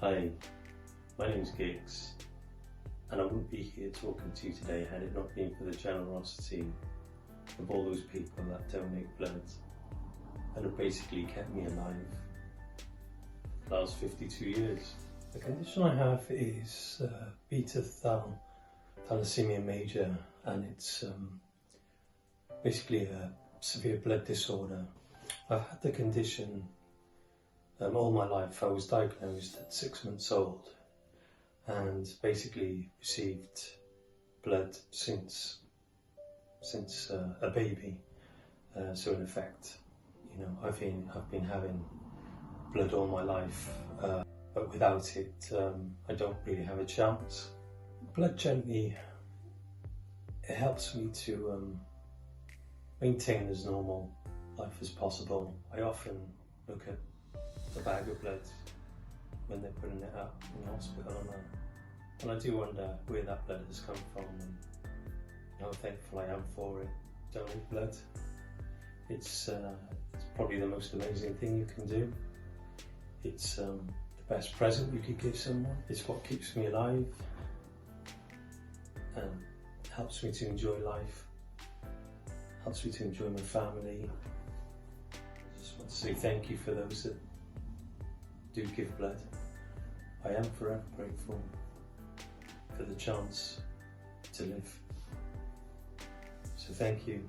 Hi, my name's Giggs, and I wouldn't be here talking to you today had it not been for the generosity of all those people that donate blood and have basically kept me alive for the last 52 years. The condition I have is beta thalasaemia major, and it's basically a severe blood disorder. I've had the condition all my life. I was diagnosed at 6 months old and basically received blood since a baby. So in effect, you know, I've been having blood all my life, but without it, I don't really have a chance. Blood gently, it helps me to maintain as normal life as possible. I often look at the bag of blood when they're putting it up in the hospital, and I do wonder where that blood has come from and how thankful I am for it. Donate blood. It's probably the most amazing thing you can do. It's the best present you could give someone. It's what keeps me alive and helps me to enjoy life, helps me to enjoy my family. I just want to say thank you for those that do give blood. I am forever grateful for the chance to live. So thank you.